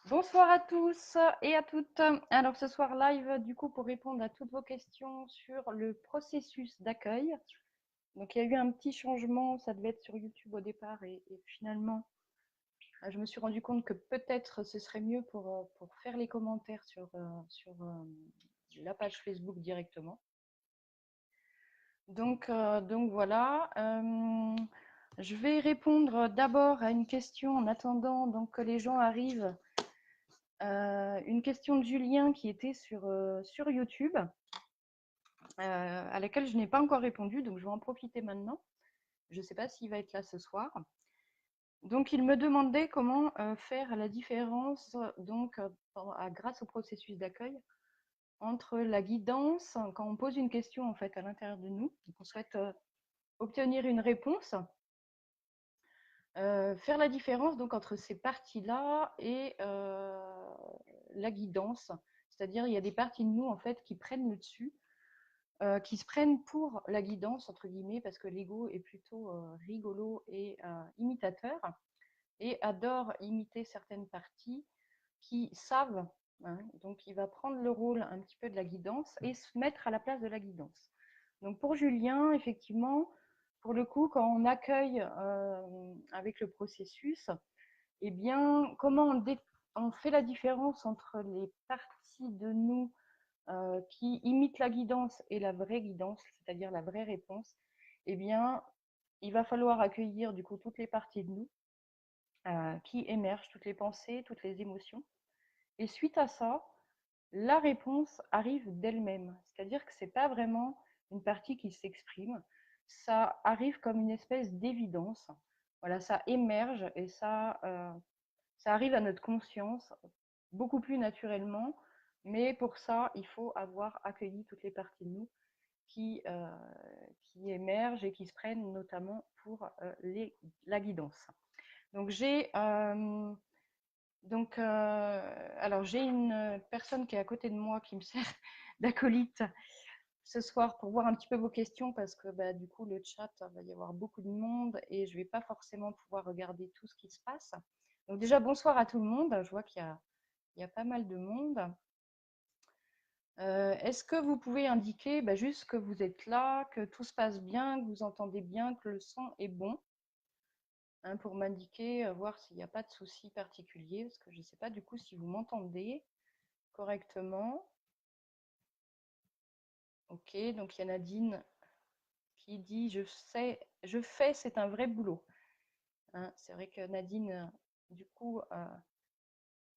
Bonsoir à tous et à toutes. Alors ce soir live du coup pour répondre à toutes vos questions sur le processus d'accueil. Donc il y a eu un petit changement, ça devait être sur YouTube au départ et finalement je me suis rendu compte que peut-être ce serait mieux pour faire les commentaires sur la page Facebook directement. Donc voilà. Je vais répondre d'abord à une question en attendant donc que les gens arrivent. Une question de Julien qui était sur YouTube, à laquelle je n'ai pas encore répondu, donc je vais en profiter maintenant. Je ne sais pas s'il va être là ce soir. Donc, il me demandait comment faire la différence, donc, grâce au processus d'accueil, entre la guidance, quand on pose une question en fait à l'intérieur de nous, on souhaite obtenir une réponse, faire la différence donc entre ces parties-là et la guidance, c'est-à-dire il y a des parties de nous en fait qui prennent le dessus, qui se prennent pour la guidance entre guillemets parce que l'ego est plutôt rigolo et imitateur et adore imiter certaines parties qui savent, hein, donc il va prendre le rôle un petit peu de la guidance et se mettre à la place de la guidance. Donc pour Julien, effectivement, pour le coup, quand on accueille avec le processus, eh bien, comment on fait la différence entre les parties de nous qui imitent la guidance et la vraie guidance, c'est-à-dire la vraie réponse, eh bien, il va falloir accueillir du coup toutes les parties de nous qui émergent, toutes les pensées, toutes les émotions. Et suite à ça, la réponse arrive d'elle-même. C'est-à-dire que ce n'est pas vraiment une partie qui s'exprime, ça arrive comme une espèce d'évidence. Voilà, ça émerge et ça arrive à notre conscience beaucoup plus naturellement. Mais pour ça, il faut avoir accueilli toutes les parties de nous qui, euh, qui émergent et qui se prennent notamment pour la guidance. Donc j'ai une personne qui est à côté de moi qui me sert d'acolyte ce soir pour voir un petit peu vos questions parce que bah, du coup le chat va y avoir beaucoup de monde et je ne vais pas forcément pouvoir regarder tout ce qui se passe. Donc déjà bonsoir à tout le monde, je vois qu'il y a pas mal de monde. Est-ce que vous pouvez indiquer juste que vous êtes là, que tout se passe bien, que vous entendez bien, que le son est bon, hein, pour m'indiquer, voir s'il n'y a pas de souci particulier, parce que je ne sais pas du coup si vous m'entendez correctement. Ok, donc il y a Nadine qui dit je fais, c'est un vrai boulot. Hein, c'est vrai que Nadine, du coup,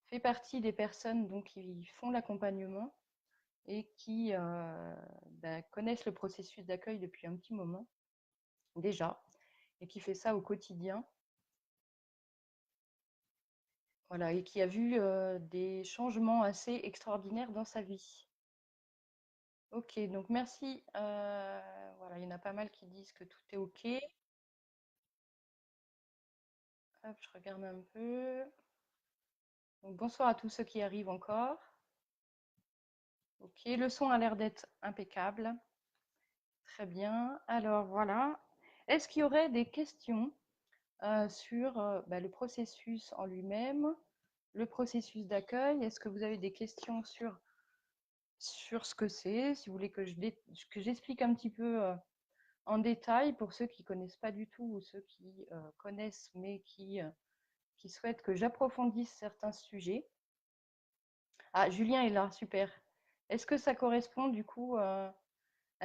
fait partie des personnes donc, qui font l'accompagnement et qui connaissent le processus d'accueil depuis un petit moment déjà et qui fait ça au quotidien. Voilà, et qui a vu des changements assez extraordinaires dans sa vie. Ok, donc merci. Voilà, il y en a pas mal qui disent que tout est ok. Hop, je regarde un peu. Donc, bonsoir à tous ceux qui arrivent encore. Ok, le son a l'air d'être impeccable. Très bien. Alors voilà. Est-ce qu'il y aurait des questions sur le processus en lui-même, le processus d'accueil? Est-ce que vous avez des questions sur ce que c'est? Si vous voulez que j'explique un petit peu en détail pour ceux qui ne connaissent pas du tout ou ceux qui connaissent mais qui souhaitent que j'approfondisse certains sujets. Ah, Julien est là, super. Est-ce que ça correspond du coup à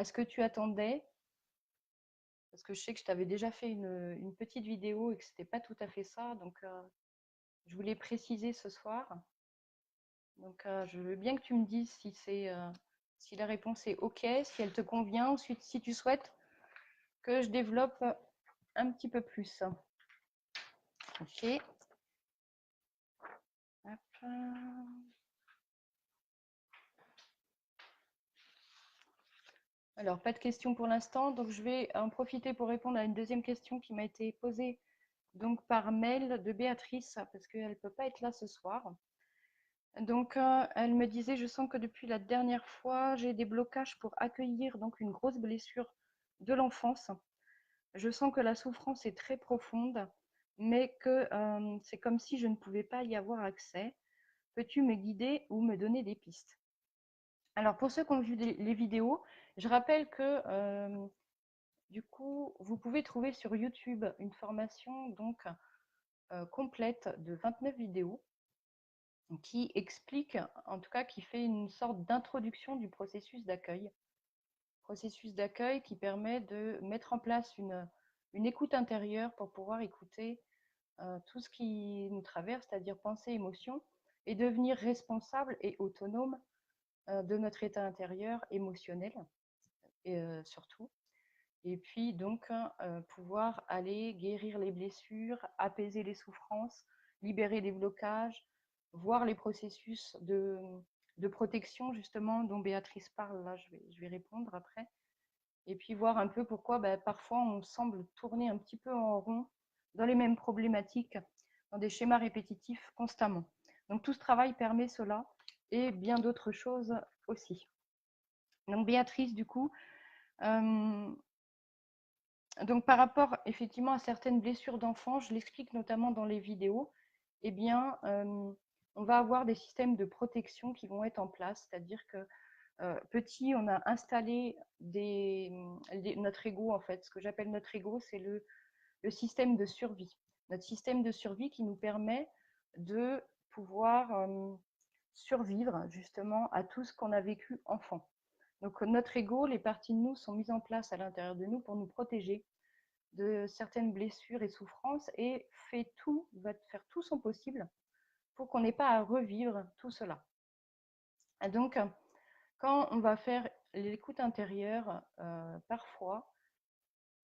ce que tu attendais? Parce que je sais que je t'avais déjà fait une petite vidéo et que ce n'était pas tout à fait ça. Donc, je voulais préciser ce soir. Donc, je veux bien que tu me dises si la réponse est OK, si elle te convient, ou si tu souhaites que je développe un petit peu plus. OK. Hop. Alors, pas de questions pour l'instant. Donc, je vais en profiter pour répondre à une deuxième question qui m'a été posée donc, par mail de Béatrice, parce qu'elle ne peut pas être là ce soir. Donc, elle me disait, je sens que depuis la dernière fois, j'ai des blocages pour accueillir donc une grosse blessure de l'enfance. Je sens que la souffrance est très profonde, mais que c'est comme si je ne pouvais pas y avoir accès. Peux-tu me guider ou me donner des pistes? Alors, pour ceux qui ont vu les vidéos, je rappelle que du coup, vous pouvez trouver sur YouTube une formation donc complète de 29 vidéos qui explique, en tout cas qui fait une sorte d'introduction du processus d'accueil. Processus d'accueil qui permet de mettre en place une écoute intérieure pour pouvoir écouter tout ce qui nous traverse, c'est-à-dire pensée, émotion, et devenir responsable et autonome de notre état intérieur émotionnel, et, surtout. Et puis donc pouvoir aller guérir les blessures, apaiser les souffrances, libérer les blocages, voir les processus de protection justement dont Béatrice parle, là je vais répondre après, et puis voir un peu pourquoi parfois on semble tourner un petit peu en rond dans les mêmes problématiques, dans des schémas répétitifs constamment. Donc tout ce travail permet cela et bien d'autres choses aussi. Donc Béatrice, du coup, donc par rapport effectivement à certaines blessures d'enfants, je l'explique notamment dans les vidéos, eh bien, on va avoir des systèmes de protection qui vont être en place, c'est-à-dire que petit, on a installé notre ego, en fait. Ce que j'appelle notre ego, c'est le système de survie. Notre système de survie qui nous permet de pouvoir survivre justement à tout ce qu'on a vécu enfant. Donc notre ego, les parties de nous sont mises en place à l'intérieur de nous pour nous protéger de certaines blessures et souffrances et va faire tout son possible pour qu'on n'ait pas à revivre tout cela. Et donc, quand on va faire l'écoute intérieure, parfois,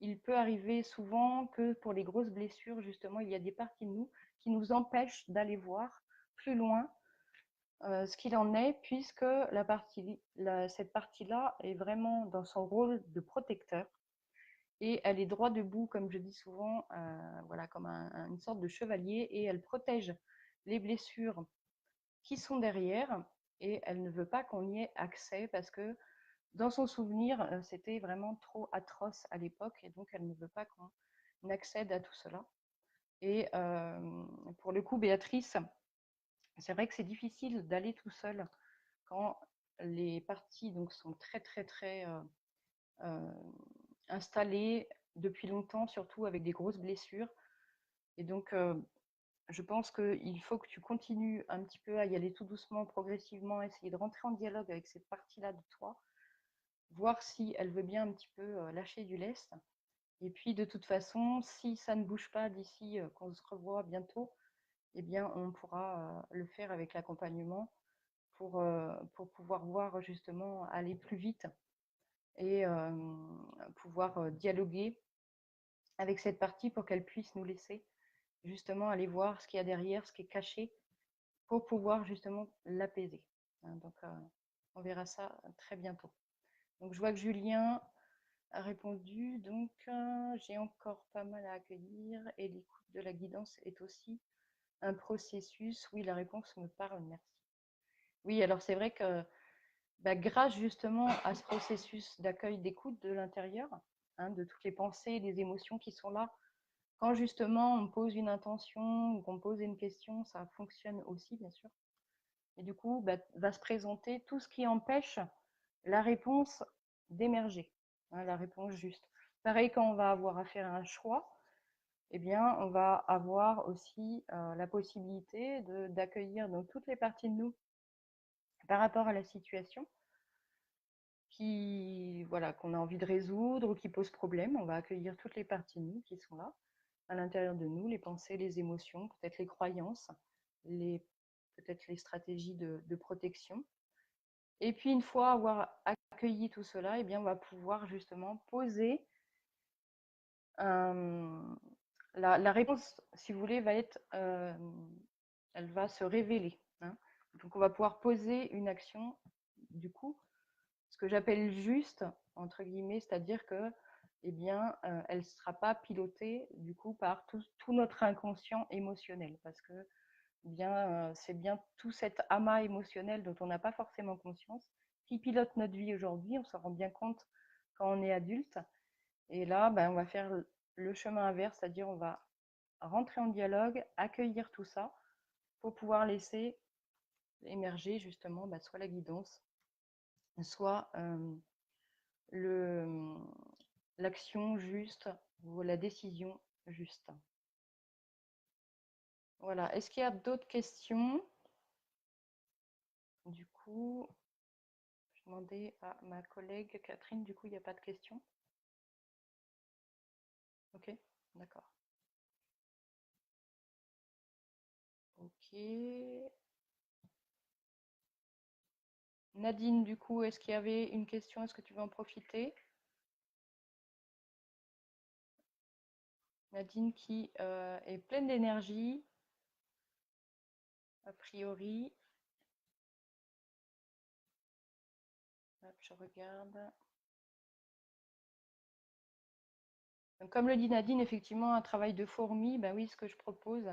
il peut arriver souvent que pour les grosses blessures, justement, il y a des parties de nous qui nous empêchent d'aller voir plus loin ce qu'il en est, puisque cette partie-là est vraiment dans son rôle de protecteur et elle est droit debout, comme je dis souvent, voilà, comme une sorte de chevalier, et elle protège les blessures qui sont derrière, et elle ne veut pas qu'on y ait accès parce que dans son souvenir, c'était vraiment trop atroce à l'époque, et donc elle ne veut pas qu'on accède à tout cela. Et pour le coup, Béatrice, c'est vrai que c'est difficile d'aller tout seul quand les parties donc, sont très, très, très installées depuis longtemps, surtout avec des grosses blessures. Et donc, je pense qu'il faut que tu continues un petit peu à y aller tout doucement, progressivement, essayer de rentrer en dialogue avec cette partie-là de toi, voir si elle veut bien un petit peu lâcher du lest. Et puis, de toute façon, si ça ne bouge pas d'ici qu'on se revoit bientôt, eh bien, on pourra le faire avec l'accompagnement pour pouvoir voir justement aller plus vite et pouvoir dialoguer avec cette partie pour qu'elle puisse nous laisser justement aller voir ce qu'il y a derrière, ce qui est caché, pour pouvoir justement l'apaiser. Donc, on verra ça très bientôt. Donc, je vois que Julien a répondu. Donc, j'ai encore pas mal à accueillir et l'écoute de la guidance est aussi un processus. Oui, la réponse me parle, merci. Oui, alors c'est vrai que grâce justement à ce processus d'accueil, d'écoute de l'intérieur, de toutes les pensées, les émotions qui sont là, quand justement on pose une intention ou qu'on pose une question, ça fonctionne aussi, bien sûr. Et du coup, va se présenter tout ce qui empêche la réponse d'émerger, la réponse juste. Pareil, quand on va avoir à faire un choix, eh bien, on va avoir aussi la possibilité d'accueillir donc toutes les parties de nous par rapport à la situation voilà, qu'on a envie de résoudre ou qui pose problème. On va accueillir toutes les parties de nous qui sont là, à l'intérieur de nous, les pensées, les émotions, peut-être les croyances, peut-être les stratégies de protection. Et puis, une fois avoir accueilli tout cela, eh bien, on va pouvoir justement poser la réponse, si vous voulez, elle va se révéler. Donc, on va pouvoir poser une action, du coup, ce que j'appelle juste, entre guillemets, c'est-à-dire que, eh bien, elle ne sera pas pilotée, du coup, par tout notre inconscient émotionnel, parce que c'est bien tout cet amas émotionnel dont on n'a pas forcément conscience qui pilote notre vie aujourd'hui. On s'en rend bien compte quand on est adulte. Et là, on va faire le chemin inverse, c'est-à-dire on va rentrer en dialogue, accueillir tout ça pour pouvoir laisser émerger justement soit la guidance, soit l'action juste ou la décision juste. Voilà. Est-ce qu'il y a d'autres questions? Du coup, je demandais à ma collègue Catherine, du coup, il n'y a pas de questions? Ok, d'accord. Ok. Nadine, du coup, est-ce qu'il y avait une question? Est-ce que tu veux en profiter? Nadine qui est pleine d'énergie, a priori. Hop, je regarde. Donc, comme le dit Nadine, effectivement, un travail de fourmi, ben oui, ce que je propose,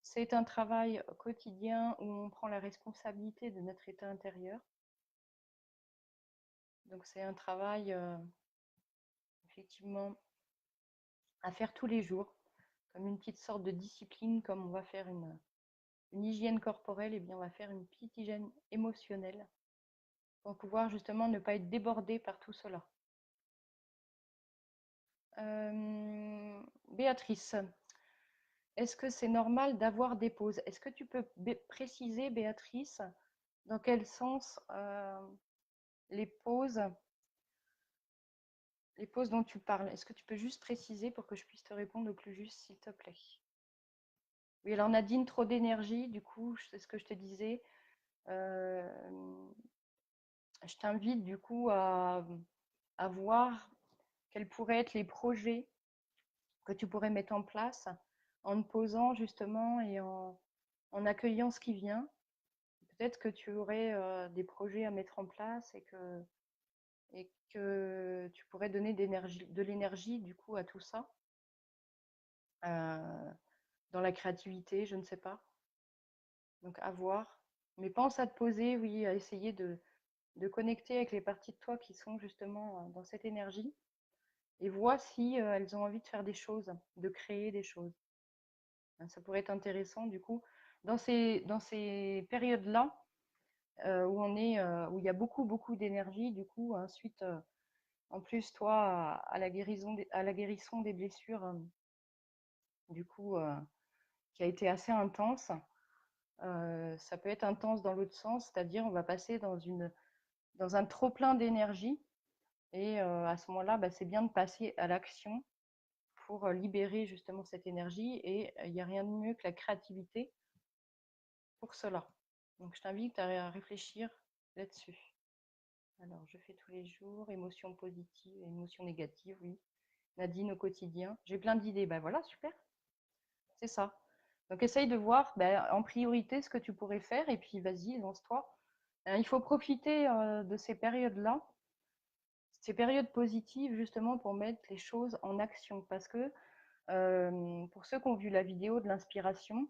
c'est un travail quotidien où on prend la responsabilité de notre état intérieur. Donc, c'est un travail, effectivement, à faire tous les jours, comme une petite sorte de discipline, comme on va faire une hygiène corporelle, et bien on va faire une petite hygiène émotionnelle pour pouvoir justement ne pas être débordé par tout cela. Béatrice, est-ce que c'est normal d'avoir des pauses? Est-ce que tu peux préciser, Béatrice, dans quel sens les pauses dont tu parles? Est-ce que tu peux juste préciser pour que je puisse te répondre au plus juste, s'il te plaît? Oui, alors Nadine, trop d'énergie, du coup, c'est ce que je te disais. Je t'invite du coup à voir quels pourraient être les projets que tu pourrais mettre en place en te posant justement et en accueillant ce qui vient. Peut-être que tu aurais des projets à mettre en place et que tu pourrais donner de l'énergie du coup à tout ça, euh, dans la créativité, je ne sais pas. Donc à voir. Mais pense à te poser, oui, à essayer de connecter avec les parties de toi qui sont justement dans cette énergie et vois si elles ont envie de faire des choses, de créer des choses. Ça pourrait être intéressant du coup dans ces périodes-là où où il y a beaucoup d'énergie. Du coup, ensuite, en plus, toi, à la guérison des blessures, du coup, qui a été assez intense. Ça peut être intense dans l'autre sens, c'est-à-dire on va passer dans un trop plein d'énergie et à ce moment-là, c'est bien de passer à l'action pour libérer justement cette énergie et il n'y a rien de mieux que la créativité pour cela. Donc je t'invite à réfléchir là-dessus. Alors je fais tous les jours, émotions positives, émotions négatives, oui. Nadine au quotidien. J'ai plein d'idées, voilà, super, c'est ça. Donc essaye de voir en priorité ce que tu pourrais faire et puis vas-y, lance-toi. Il faut profiter de ces périodes-là, ces périodes positives justement pour mettre les choses en action parce que pour ceux qui ont vu la vidéo de l'inspiration,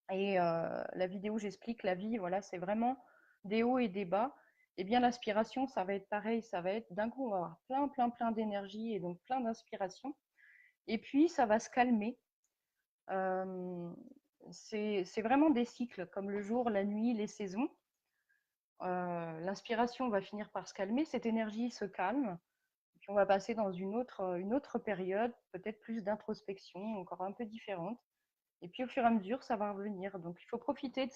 et la vidéo, j'explique la vie, voilà, c'est vraiment des hauts et des bas. Et bien, l'aspiration, ça va être pareil, ça va être d'un coup, on va avoir plein d'énergie et donc plein d'inspiration. Et puis, ça va se calmer. C'est vraiment des cycles, comme le jour, la nuit, les saisons. L'inspiration va finir par se calmer, cette énergie se calme, puis on va passer dans une autre période, peut-être plus d'introspection, encore un peu différente. Et puis au fur et à mesure, ça va revenir. Donc il faut profiter de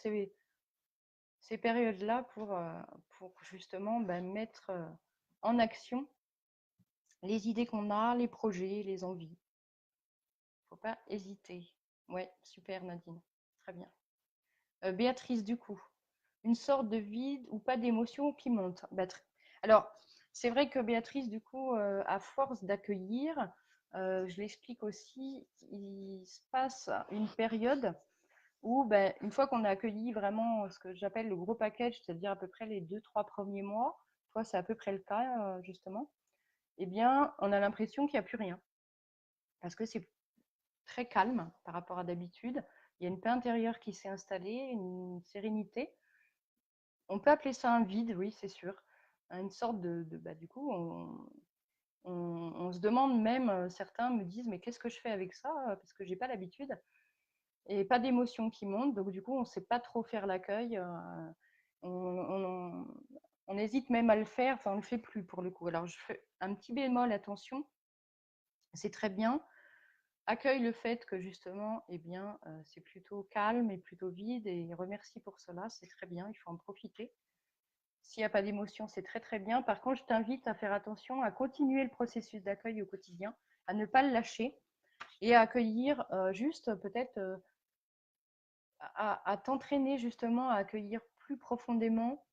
ces périodes-là pour justement mettre en action les idées qu'on a, les projets, les envies. Il ne faut pas hésiter. Ouais, super Nadine, très bien. Béatrice, du coup, une sorte de vide ou pas d'émotion qui monte. Alors, c'est vrai que Béatrice, du coup, à force d'accueillir, je l'explique aussi, il se passe une période où, une fois qu'on a accueilli vraiment ce que j'appelle le gros package, c'est-à-dire à peu près les 2-3 premiers mois, toi, c'est à peu près le cas, justement, eh bien, on a l'impression qu'il n'y a plus rien. Parce que c'est très calme par rapport à d'habitude. Il y a une paix intérieure qui s'est installée, une sérénité. On peut appeler ça un vide, oui, c'est sûr. Une sorte du coup, on se demande même, certains me disent, mais qu'est-ce que je fais avec ça? Parce que j'ai pas l'habitude. et pas d'émotions qui montent. Donc du coup, on ne sait pas trop faire l'accueil. On, on hésite même à le faire, enfin on ne le fait plus pour le coup. Alors je fais un petit bémol, attention, c'est très bien. Accueille le fait que justement, eh bien, c'est plutôt calme et plutôt vide et remercie pour cela, c'est très bien, il faut en profiter. S'il n'y a pas d'émotion, c'est très très bien. Par contre, je t'invite à faire attention, à continuer le processus d'accueil au quotidien, à ne pas le lâcher et à accueillir juste peut-être à t'entraîner justement à accueillir plus profondément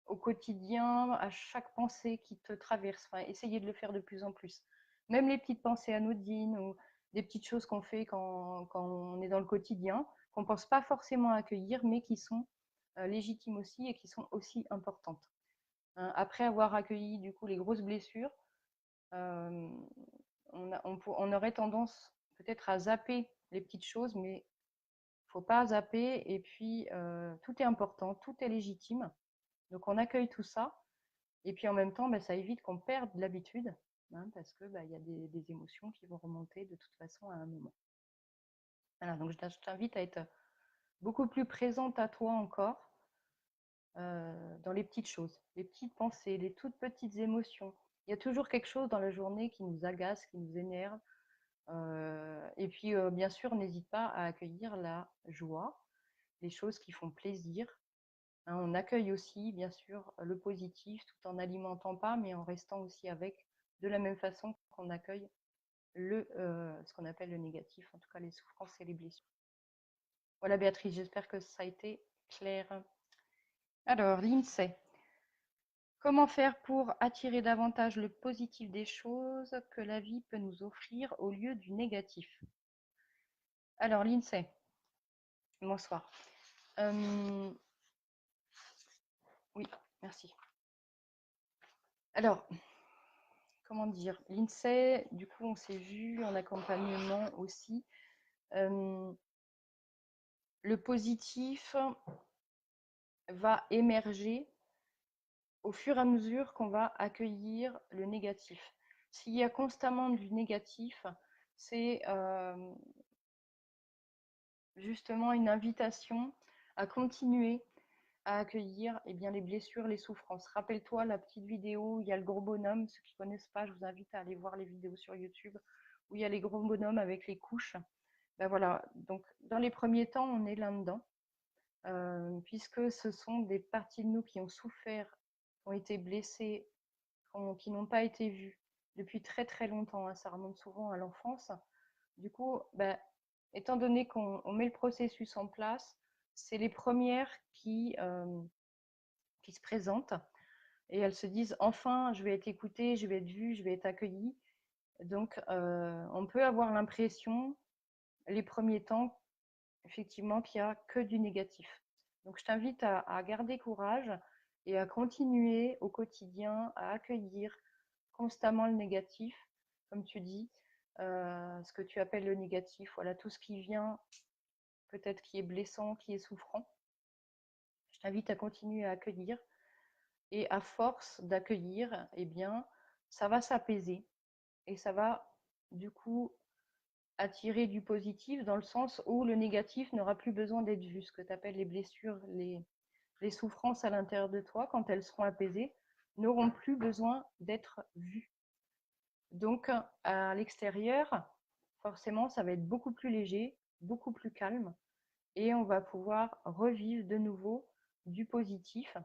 au quotidien, à chaque pensée qui te traverse. Enfin, essayer de le faire de plus en plus. Même les petites pensées anodines ou des petites choses qu'on fait quand on est dans le quotidien, qu'on ne pense pas forcément à accueillir, mais qui sont légitimes aussi et qui sont aussi importantes. Hein, après avoir accueilli du coup les grosses blessures, euh, on aurait tendance peut-être à zapper les petites choses, mais il ne faut pas zapper. Et puis, tout est important, tout est légitime. Donc, on accueille tout ça. Et puis, en même temps, ça évite qu'on perde l'habitude, hein, parce que y a des émotions qui vont remonter de toute façon à un moment. Voilà, donc je t'invite à être beaucoup plus présente à toi encore dans les petites choses, les petites pensées, les toutes petites émotions. Il y a toujours quelque chose dans la journée qui nous agace, qui nous énerve. Et puis, bien sûr, n'hésite pas à accueillir la joie, les choses qui font plaisir. Hein, on accueille aussi, bien sûr, le positif tout en n'alimentant pas, mais en restant aussi avec, de la même façon qu'on accueille ce qu'on appelle le négatif, en tout cas les souffrances et les blessures. Voilà, Béatrice, j'espère que ça a été clair. Alors, l'INSEE. Comment faire pour attirer davantage le positif des choses que la vie peut nous offrir au lieu du négatif? Alors, l'INSEE, bonsoir. Oui, merci. Alors, comment dire, l'INSEE, du coup, on s'est vu en accompagnement aussi. Le positif va émerger au fur et à mesure qu'on va accueillir le négatif. S'il y a constamment du négatif, c'est justement une invitation à continuer à accueillir les blessures, les souffrances. Rappelle-toi la petite vidéo où il y a le gros bonhomme. Ceux qui ne connaissent pas, je vous invite à aller voir les vidéos sur YouTube où il y a les gros bonhommes avec les couches. Voilà, donc dans les premiers temps, on est là-dedans, puisque ce sont des parties de nous qui ont souffert, qui ont été blessées, qui n'ont pas été vues depuis très très longtemps. Hein, ça remonte souvent à l'enfance. Du coup, étant donné qu'on met le processus en place, c'est les premières qui se présentent et elles se disent enfin, je vais être écoutée, je vais être vue, je vais être accueillie. Donc, on peut avoir l'impression, les premiers temps, effectivement, qu'il n'y a que du négatif. Donc, je t'invite à garder courage et à continuer au quotidien à accueillir constamment le négatif, comme tu dis, ce que tu appelles le négatif, voilà, tout ce qui vient, peut-être qui est blessant, qui est souffrant. Je t'invite à continuer à accueillir. Et à force d'accueillir, ça va s'apaiser et ça va du coup attirer du positif dans le sens où le négatif n'aura plus besoin d'être vu. Ce que tu appelles les blessures, les souffrances à l'intérieur de toi, quand elles seront apaisées, n'auront plus besoin d'être vues. Donc à l'extérieur, forcément, ça va être beaucoup plus léger, beaucoup plus calme et on va pouvoir revivre de nouveau du positif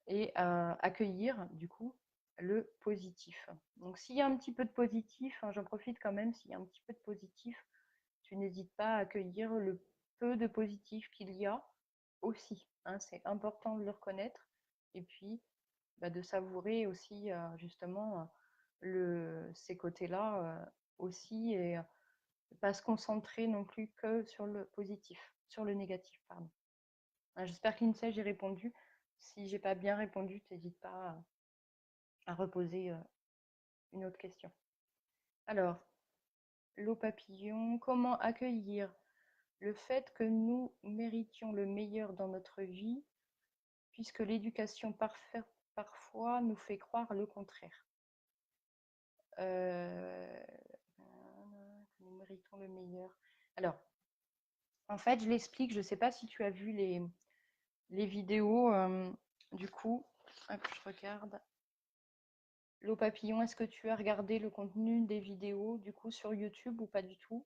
et accueillir du coup le positif. Donc s'il y a un petit peu de positif, j'en profite quand même, s'il y a un petit peu de positif, tu n'hésites pas à accueillir le peu de positif qu'il y a aussi. Hein, c'est important de le reconnaître et puis de savourer aussi justement ces côtés-là aussi et pas se concentrer non plus que sur le positif, sur le négatif, pardon. J'espère qu'Insay, j'ai répondu. Si j'ai pas bien répondu, n'hésite pas à reposer une autre question. Alors, l'eau papillon, comment accueillir le fait que nous méritions le meilleur dans notre vie, puisque l'éducation parfois nous fait croire le contraire. méritons le meilleur. Alors, en fait, je l'explique, je ne sais pas si tu as vu les vidéos, du coup, hop, je regarde. L'eau papillon, est-ce que tu as regardé le contenu des vidéos, du coup, sur YouTube ou pas du tout?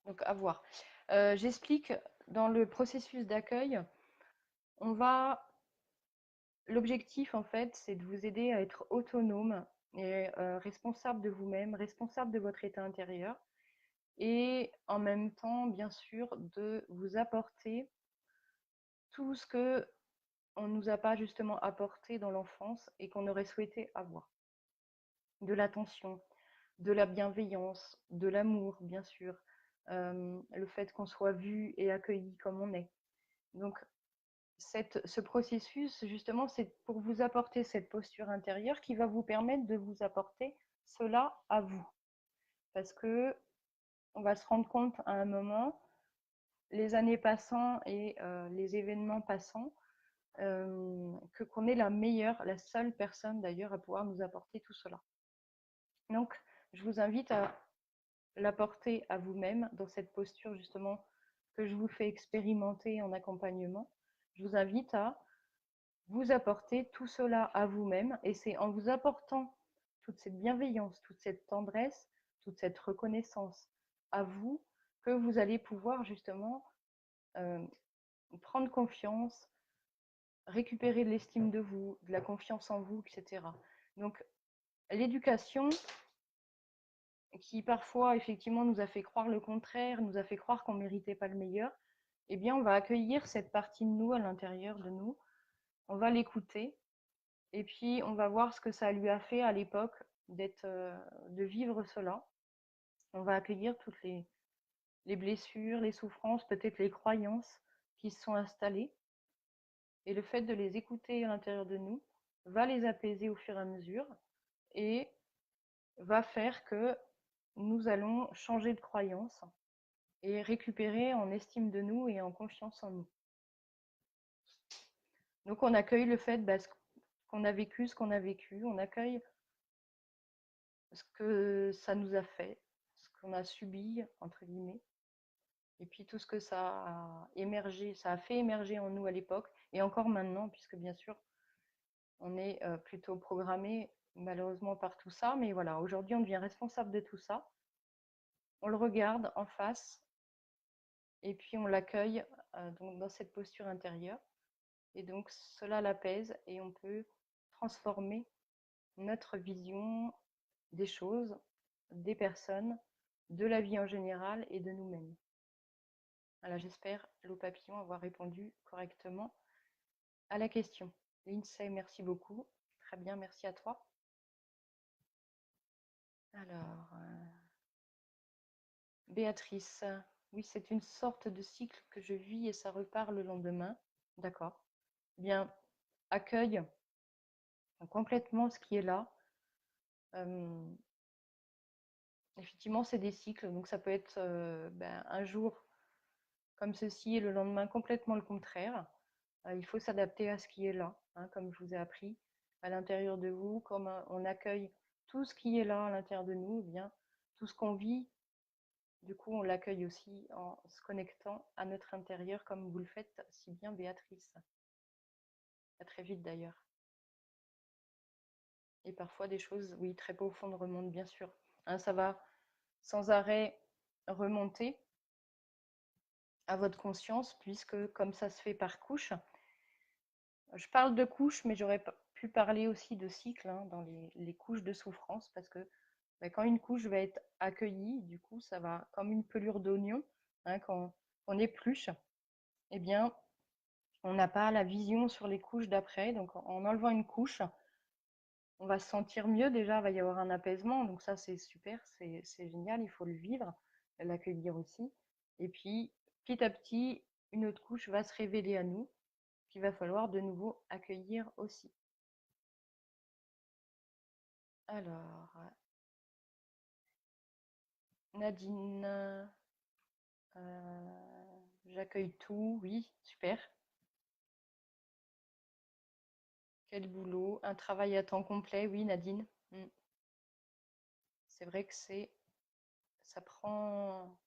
Donc, à voir. J'explique dans le processus d'accueil, l'objectif, en fait, c'est de vous aider à être autonome et responsable de vous-même, responsable de votre état intérieur, et en même temps, bien sûr, de vous apporter tout ce que on ne nous a pas justement apporté dans l'enfance et qu'on aurait souhaité avoir. De l'attention, de la bienveillance, de l'amour, bien sûr, le fait qu'on soit vu et accueilli comme on est. Donc, ce processus, justement, c'est pour vous apporter cette posture intérieure qui va vous permettre de vous apporter cela à vous. Parce que on va se rendre compte à un moment, les années passant et les événements passant, qu'on est la meilleure, la seule personne d'ailleurs à pouvoir nous apporter tout cela. Donc, je vous invite à l'apporter à vous-même dans cette posture justement que je vous fais expérimenter en accompagnement. Je vous invite à vous apporter tout cela à vous-même, et c'est en vous apportant toute cette bienveillance, toute cette tendresse, toute cette reconnaissance à vous que vous allez pouvoir justement prendre confiance, récupérer de l'estime de vous, de la confiance en vous, etc. Donc l'éducation, qui parfois effectivement nous a fait croire le contraire, nous a fait croire qu'on ne méritait pas le meilleur, eh bien on va accueillir cette partie de nous à l'intérieur de nous, on va l'écouter, et puis on va voir ce que ça lui a fait à l'époque de vivre cela. On va accueillir toutes les blessures, les souffrances, peut-être les croyances qui se sont installées, et le fait de les écouter à l'intérieur de nous va les apaiser au fur et à mesure et va faire que nous allons changer de croyance et récupérer en estime de nous et en confiance en nous. Donc on accueille le fait qu'on a vécu ce qu'on a vécu, on accueille ce que ça nous a fait, ce qu'on a subi, entre guillemets, et puis tout ce que ça a émergé, ça a fait émerger en nous à l'époque, et encore maintenant, puisque bien sûr, on est plutôt programmé malheureusement par tout ça, mais voilà, aujourd'hui on devient responsable de tout ça, on le regarde en face, et puis on l'accueille donc dans cette posture intérieure, et donc cela l'apaise, et on peut transformer notre vision des choses, des personnes, de la vie en général et de nous-mêmes. Voilà, j'espère, l'eau papillon, avoir répondu correctement à la question. Lindsay, merci beaucoup. Très bien, merci à toi. Alors, Béatrice, oui, c'est une sorte de cycle que je vis et ça repart le lendemain. D'accord. Bien, accueille complètement ce qui est là. Effectivement, c'est des cycles, donc ça peut être un jour comme ceci et le lendemain complètement le contraire. Il faut s'adapter à ce qui est là, hein, comme je vous ai appris à l'intérieur de vous, comme on accueille tout ce qui est là à l'intérieur de nous, eh bien tout ce qu'on vit, du coup on l'accueille aussi en se connectant à notre intérieur, comme vous le faites si bien, Béatrice. À très vite d'ailleurs. Et parfois des choses, oui, très profondes remontent, bien sûr. Hein, ça va sans arrêt remonter à votre conscience, puisque comme ça se fait par couche, je parle de couches, mais j'aurais pu parler aussi de cycles, hein, dans les couches de souffrance, parce que quand une couche va être accueillie, du coup, ça va comme une pelure d'oignon, hein, quand on épluche, eh bien, on n'a pas la vision sur les couches d'après. Donc, en enlevant une couche, on va se sentir mieux. Déjà, il va y avoir un apaisement. Donc, ça, c'est super, c'est génial. Il faut le vivre, l'accueillir aussi. Et puis, petit à petit, une autre couche va se révéler à nous, qu'il va falloir de nouveau accueillir aussi. Alors, Nadine, j'accueille tout, oui, super. Quel boulot, un travail à temps complet, oui, Nadine. c'est vrai que ça prend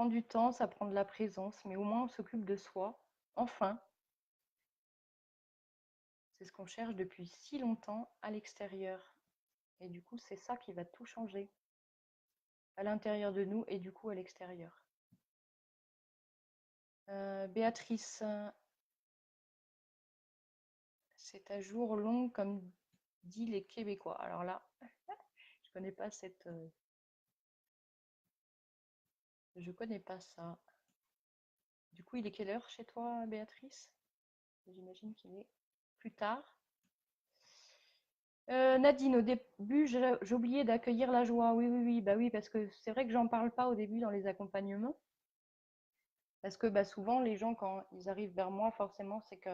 du temps, ça prend de la présence, mais au moins on s'occupe de soi. Enfin, c'est ce qu'on cherche depuis si longtemps à l'extérieur. Et du coup, c'est ça qui va tout changer à l'intérieur de nous et du coup à l'extérieur. Béatrice, c'est à jour long comme dit les Québécois. Alors là, je connais pas je connais pas ça. Du coup, il est quelle heure chez toi, Béatrice? J'imagine qu'il est plus tard. Nadine, au début, j'oubliais d'accueillir la joie. Oui, oui, oui, bah oui, parce que c'est vrai que j'en parle pas au début dans les accompagnements. Parce que bah, souvent, les gens, quand ils arrivent vers moi, forcément, c'est que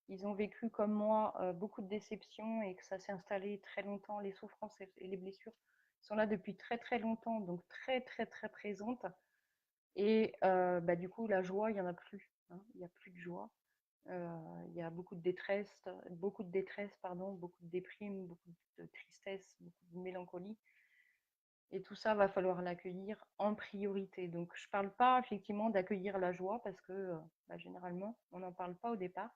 ils ont vécu comme moi beaucoup de déceptions et que ça s'est installé très longtemps. Les souffrances et les blessures sont là depuis très très longtemps, donc très très très présentes. Et bah, du coup, la joie, il n'y en a plus. Hein. Il n'y a plus de joie. Il y a beaucoup de détresse, pardon, beaucoup de déprime, beaucoup de tristesse, beaucoup de mélancolie. Et tout ça, va falloir l'accueillir en priorité. Donc, je ne parle pas effectivement d'accueillir la joie parce que bah, généralement, on n'en parle pas au départ.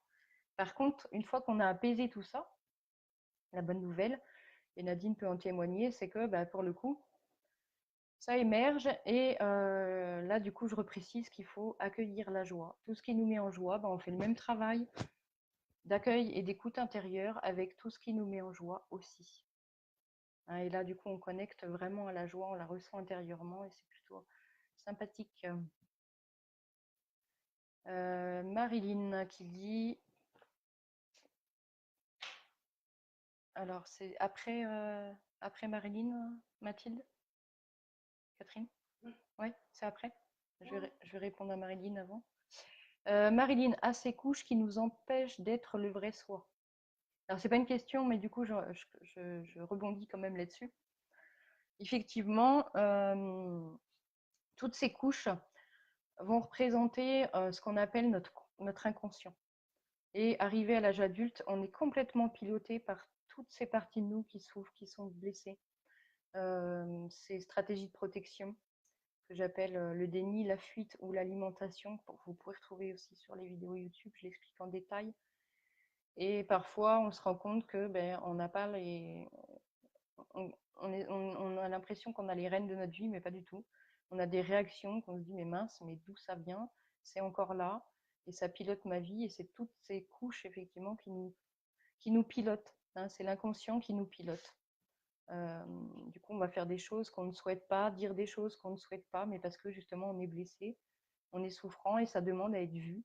Par contre, une fois qu'on a apaisé tout ça, la bonne nouvelle, et Nadine peut en témoigner, c'est que bah, pour le coup, ça émerge et là, du coup, je reprécise qu'il faut accueillir la joie. Tout ce qui nous met en joie, bah, on fait le même travail d'accueil et d'écoute intérieure avec tout ce qui nous met en joie aussi. Hein, et là, du coup, on connecte vraiment à la joie, on la ressent intérieurement et c'est plutôt sympathique. Marilyn qui dit, alors c'est après Marilyn, Mathilde, Catherine? Oui, c'est après. Je vais répondre à Marilyn avant. Marilyn a ces couches qui nous empêchent d'être le vrai soi. Alors, c'est pas une question, mais du coup, je rebondis quand même là-dessus. Effectivement, toutes ces couches vont représenter ce qu'on appelle notre inconscient. Et arrivé à l'âge adulte, on est complètement piloté par toutes ces parties de nous qui souffrent, qui sont blessées. Ces stratégies de protection que j'appelle le déni, la fuite ou l'alimentation. Vous pouvez retrouver aussi sur les vidéos YouTube, je l'explique en détail. Et parfois, on se rend compte que on n'a pas les, on a l'impression qu'on a les rênes de notre vie, mais pas du tout. On a des réactions qu'on se dit mais mince, mais d'où ça vient? C'est encore là et ça pilote ma vie et c'est toutes ces couches effectivement qui nous pilotent. Hein, c'est l'inconscient qui nous pilote. Du coup, on va faire des choses qu'on ne souhaite pas, dire des choses qu'on ne souhaite pas, mais parce que justement on est blessé, on est souffrant et ça demande à être vu,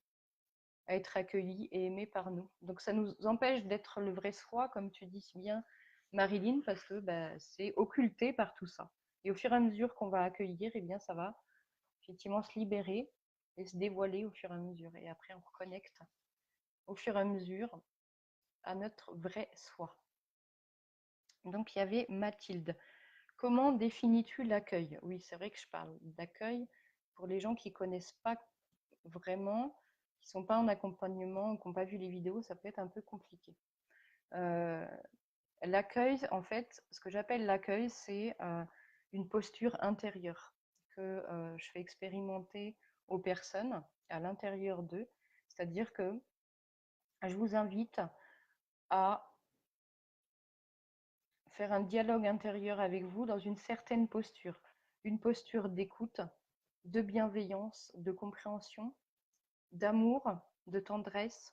à être accueilli et aimé par nous. Donc ça nous empêche d'être le vrai soi, comme tu dis si bien, Marilyn, parce que c'est occulté par tout ça. Et au fur et à mesure qu'on va accueillir, eh bien ça va effectivement se libérer et se dévoiler au fur et à mesure. Et après, on reconnecte au fur et à mesure à notre vrai soi. Donc il y avait Mathilde. Comment définis-tu l'accueil? Oui, c'est vrai que je parle d'accueil pour les gens qui ne connaissent pas vraiment, qui ne sont pas en accompagnement, qui n'ont pas vu les vidéos, ça peut être un peu compliqué. L'accueil, en fait, ce que j'appelle l'accueil, c'est une posture intérieure que je fais expérimenter aux personnes à l'intérieur d'eux. C'est-à-dire que je vous invite à faire un dialogue intérieur avec vous dans une certaine posture. Une posture d'écoute, de bienveillance, de compréhension, d'amour, de tendresse.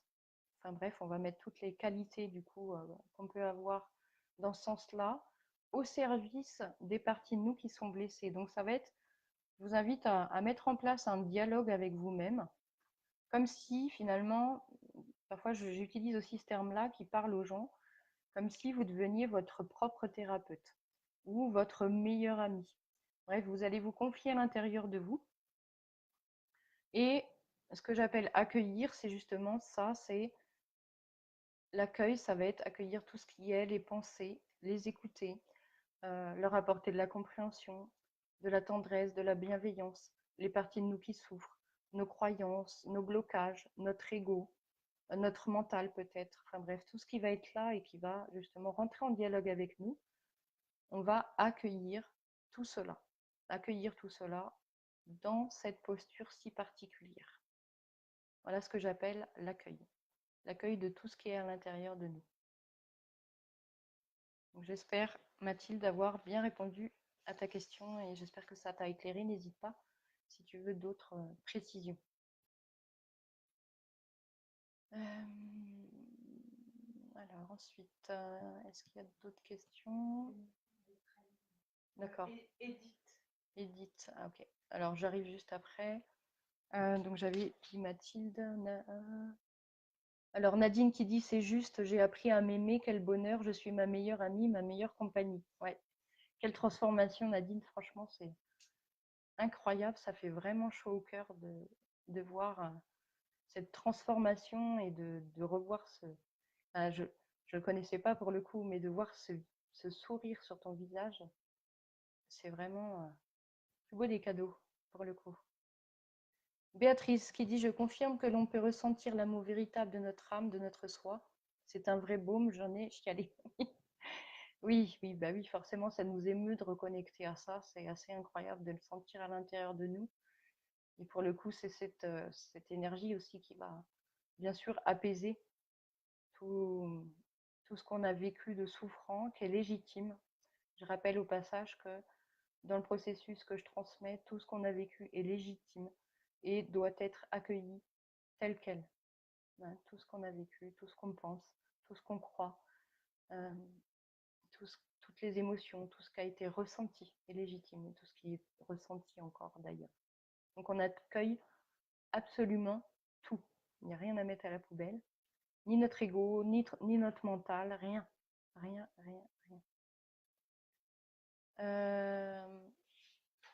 Enfin bref, on va mettre toutes les qualités du coup qu'on peut avoir dans ce sens-là au service des parties de nous qui sont blessées. Donc ça va être, je vous invite à mettre en place un dialogue avec vous-même, comme si finalement, parfois j'utilise aussi ce terme-là qui parle aux gens, comme si vous deveniez votre propre thérapeute ou votre meilleur ami. Bref, vous allez vous confier à l'intérieur de vous. Et ce que j'appelle accueillir, c'est justement ça, c'est l'accueil, ça va être accueillir tout ce qui est les pensées, les écouter, leur apporter de la compréhension, de la tendresse, de la bienveillance, les parties de nous qui souffrent, nos croyances, nos blocages, notre ego, notre mental peut-être, enfin bref, tout ce qui va être là et qui va justement rentrer en dialogue avec nous on va accueillir tout cela dans cette posture si particulière. Voilà ce que j'appelle l'accueil de tout ce qui est à l'intérieur de nous. J'espère, Mathilde, avoir bien répondu à ta question et j'espère que ça t'a éclairé. N'hésite pas si tu veux d'autres précisions. Alors ensuite, est-ce qu'il y a d'autres questions? D'accord. Edith, ah, ok. Alors j'arrive juste après. Donc j'avais dit Mathilde. Alors Nadine qui dit c'est juste, j'ai appris à m'aimer, quel bonheur, je suis ma meilleure amie, ma meilleure compagnie. Ouais. Quelle transformation Nadine, franchement c'est incroyable, ça fait vraiment chaud au cœur de voir cette transformation et de revoir ce... Enfin, je ne le connaissais pas pour le coup, mais de voir ce sourire sur ton visage, c'est vraiment le plus beau des cadeaux pour le coup. Béatrice qui dit « Je confirme que l'on peut ressentir l'amour véritable de notre âme, de notre soi. C'est un vrai baume, j'en ai chialé. » Oui, oui, bah oui, forcément, ça nous émeut de reconnecter à ça. C'est assez incroyable de le sentir à l'intérieur de nous. Et pour le coup, c'est cette énergie aussi qui va bien sûr apaiser tout ce qu'on a vécu de souffrant, qui est légitime. Je rappelle au passage que dans le processus que je transmets, tout ce qu'on a vécu est légitime et doit être accueilli tel quel. Tout ce qu'on a vécu, tout ce qu'on pense, tout ce qu'on croit, toutes les émotions, tout ce qui a été ressenti est légitime et tout ce qui est ressenti encore d'ailleurs. Donc on accueille absolument tout. Il n'y a rien à mettre à la poubelle, ni notre ego, ni notre mental, rien. Rien.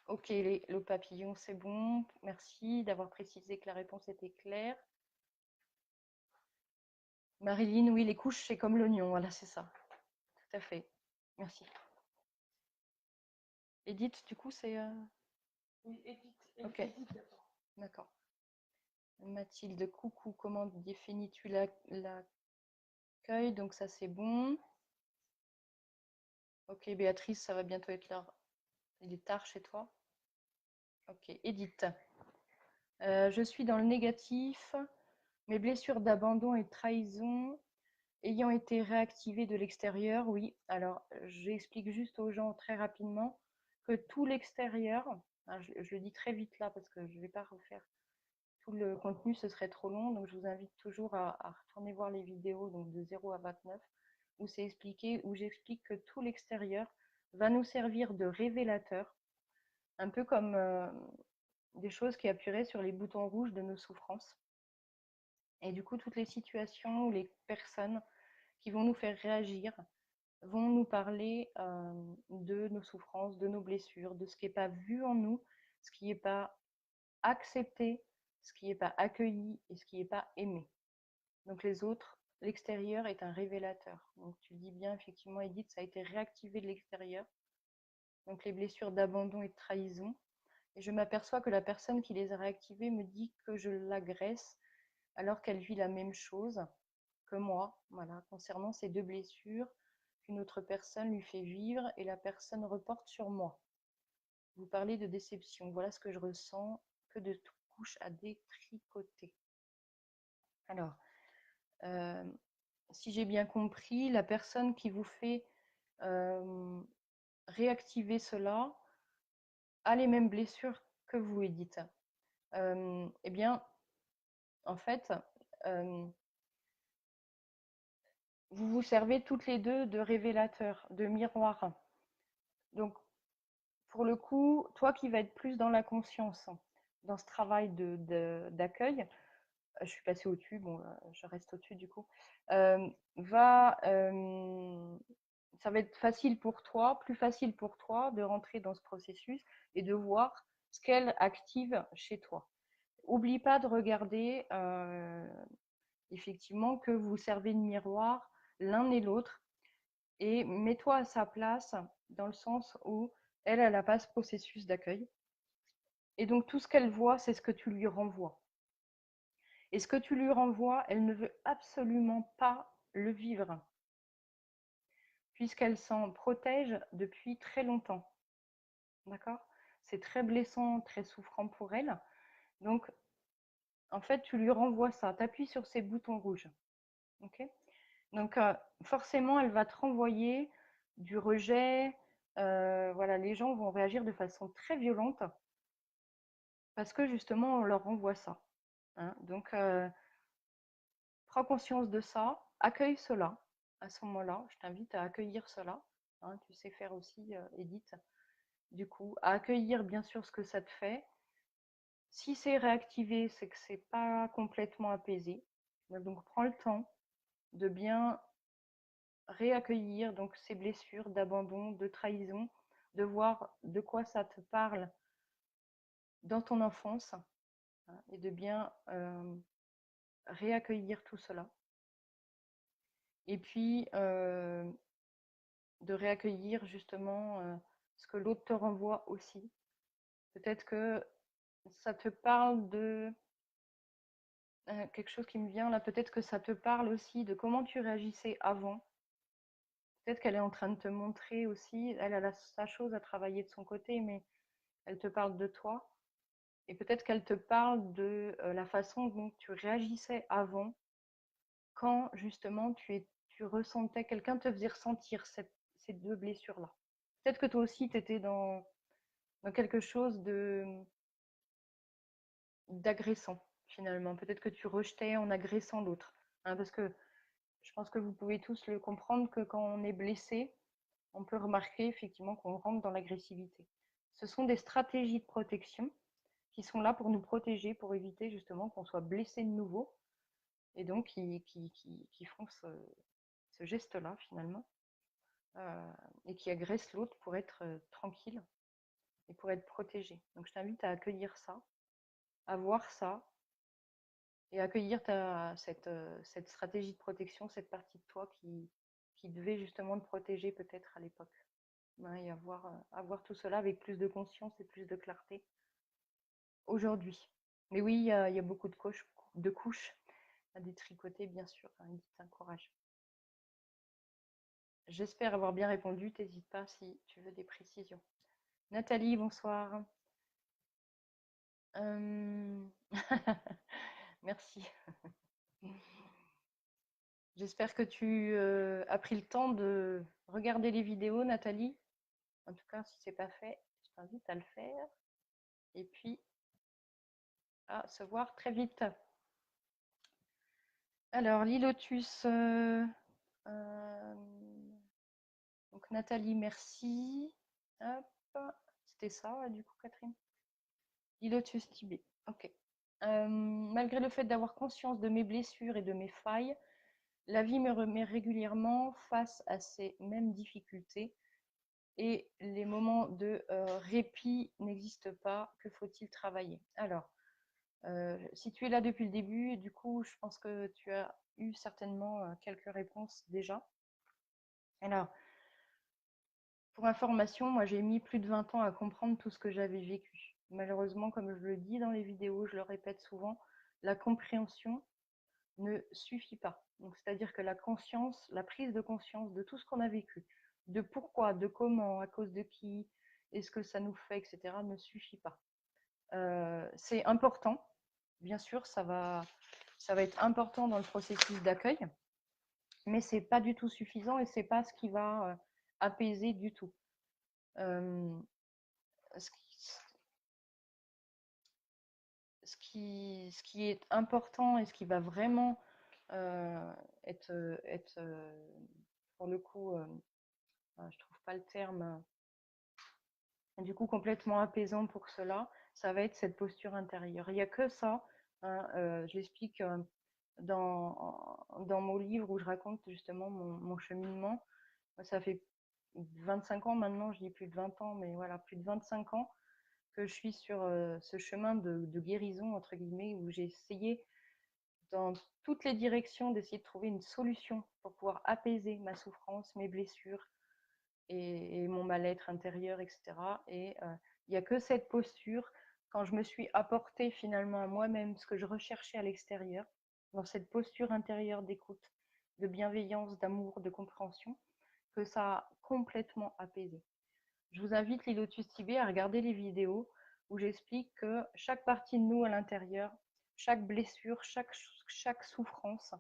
Ok, le papillon, c'est bon. Merci d'avoir précisé que la réponse était claire. Marilyn, oui, les couches, c'est comme l'oignon. Voilà, c'est ça. Tout à fait. Merci. Edith, du coup, c'est... Oui, Edith. Ok. D'accord. Mathilde, coucou, comment définis-tu l'accueil? Donc ça, c'est bon. Ok, Béatrice, ça va bientôt être l'heure. Il est tard chez toi. Ok, Edith. Je suis dans le négatif. Mes blessures d'abandon et de trahison ayant été réactivées de l'extérieur, oui. Alors, j'explique juste aux gens très rapidement que tout l'extérieur, je le dis très vite là parce que je ne vais pas refaire tout le contenu, ce serait trop long. Donc, je vous invite toujours à retourner voir les vidéos donc de 0 à 29 où c'est expliqué, où j'explique que tout l'extérieur va nous servir de révélateur, un peu comme des choses qui appuieraient sur les boutons rouges de nos souffrances. Et du coup, toutes les situations ou les personnes qui vont nous faire réagir vont nous parler de nos souffrances, de nos blessures, de ce qui n'est pas vu en nous, ce qui n'est pas accepté, ce qui n'est pas accueilli et ce qui n'est pas aimé. Donc les autres, l'extérieur est un révélateur. Donc tu le dis bien, effectivement, Edith, ça a été réactivé de l'extérieur. Donc les blessures d'abandon et de trahison. Et je m'aperçois que la personne qui les a réactivées me dit que je l'agresse alors qu'elle vit la même chose que moi, voilà, concernant ces deux blessures qu'une autre personne lui fait vivre et la personne reporte sur moi. Vous parlez de déception, voilà ce que je ressens, que de couches à détricoter. Alors, si j'ai bien compris, la personne qui vous fait réactiver cela a les mêmes blessures que vous, Edith. Eh bien, en fait, vous vous servez toutes les deux de révélateur, de miroir. Donc, pour le coup, toi qui vas être plus dans la conscience, dans ce travail d'accueil, je suis passée au-dessus, bon, je reste au-dessus du coup, ça va être facile pour toi, plus facile pour toi de rentrer dans ce processus et de voir ce qu'elle active chez toi. Oublie pas de regarder effectivement que vous servez de miroir l'un et l'autre et mets-toi à sa place dans le sens où elle n'a pas ce processus d'accueil. Et donc tout ce qu'elle voit, c'est ce que tu lui renvoies. Et ce que tu lui renvoies, elle ne veut absolument pas le vivre. puisqu'elle s'en protège depuis très longtemps. D'accord? C'est très blessant, très souffrant pour elle. Donc, en fait, tu lui renvoies ça. Tu appuies sur ces boutons rouges. Ok? Donc, forcément, elle va te renvoyer du rejet. Voilà, les gens vont réagir de façon très violente parce que justement, on leur renvoie ça. Hein. Donc, prends conscience de ça, accueille cela. À ce moment-là, je t'invite à accueillir cela. Hein, tu sais faire aussi, Edith, du coup, à accueillir bien sûr ce que ça te fait. Si c'est réactivé, c'est que c'est pas complètement apaisé. Donc, prends le temps de bien réaccueillir donc ces blessures d'abandon, de trahison, de voir de quoi ça te parle dans ton enfance, hein, et de bien réaccueillir tout cela. Et puis, de réaccueillir justement ce que l'autre te renvoie aussi. Peut-être que ça te parle de quelque chose qui me vient là, peut-être que ça te parle aussi de comment tu réagissais avant. Peut-être qu'elle est en train de te montrer aussi, elle a sa chose à travailler de son côté, mais elle te parle de toi. Et peut-être qu'elle te parle de la façon dont tu réagissais avant, quand justement tu ressentais, quelqu'un te faisait ressentir ces deux blessures-là. Peut-être que toi aussi, tu étais dans quelque chose d'agressant, finalement. Peut-être que tu rejetais en agressant l'autre. Hein, parce que je pense que vous pouvez tous le comprendre que quand on est blessé, on peut remarquer effectivement qu'on rentre dans l'agressivité. Ce sont des stratégies de protection qui sont là pour nous protéger, pour éviter justement qu'on soit blessé de nouveau, et donc qui font ce geste-là finalement, et qui agressent l'autre pour être tranquille et pour être protégé. Donc je t'invite à accueillir ça, à voir ça, et accueillir cette stratégie de protection, cette partie de toi qui devait justement te protéger peut-être à l'époque. Ouais, et à voir tout cela avec plus de conscience et plus de clarté aujourd'hui. Mais oui, il y a beaucoup de couches à détricoter, bien sûr. Edith, un courage. J'espère avoir bien répondu. N'hésite pas si tu veux des précisions. Nathalie, bonsoir. Merci. J'espère que tu as pris le temps de regarder les vidéos, Nathalie. En tout cas, si ce n'est pas fait, je t'invite à le faire. Et puis, à se voir très vite. Alors, Lilotus. Donc, Nathalie, merci. Hop. C'était ça, du coup, Catherine. Lilotus Tibet. Ok. Malgré le fait d'avoir conscience de mes blessures et de mes failles, la vie me remet régulièrement face à ces mêmes difficultés et les moments de répit n'existent pas. Que faut-il travailler? Alors, si tu es là depuis le début, du coup, je pense que tu as eu certainement quelques réponses déjà. Alors, pour information, moi j'ai mis plus de 20 ans à comprendre tout ce que j'avais vécu. Malheureusement, comme je le dis dans les vidéos, je le répète souvent, la compréhension ne suffit pas. Donc, c'est-à-dire que la conscience, la prise de conscience de tout ce qu'on a vécu, de pourquoi, de comment, à cause de qui, et ce que ça nous fait, etc., ne suffit pas. C'est important, bien sûr, ça va être important dans le processus d'accueil, mais ce n'est pas du tout suffisant et ce n'est pas ce qui va apaiser du tout. Ce qui est important et ce qui va vraiment être pour le coup, je trouve pas le terme, du coup complètement apaisant pour cela, ça va être cette posture intérieure. Il n'y a que ça, hein, je l'explique dans mon livre où je raconte justement mon cheminement. Ça fait 25 ans maintenant, je dis plus de 20 ans, mais voilà, plus de 25 ans que je suis sur ce chemin de guérison, entre guillemets, où j'ai essayé dans toutes les directions d'essayer de trouver une solution pour pouvoir apaiser ma souffrance, mes blessures et mon mal-être intérieur, etc. Et il n'y a que cette posture, quand je me suis apporté finalement à moi-même ce que je recherchais à l'extérieur, dans cette posture intérieure d'écoute, de bienveillance, d'amour, de compréhension, que ça a complètement apaisé. Je vous invite, les lotus tibet, à regarder les vidéos où j'explique que chaque partie de nous à l'intérieur, chaque blessure, chaque souffrance,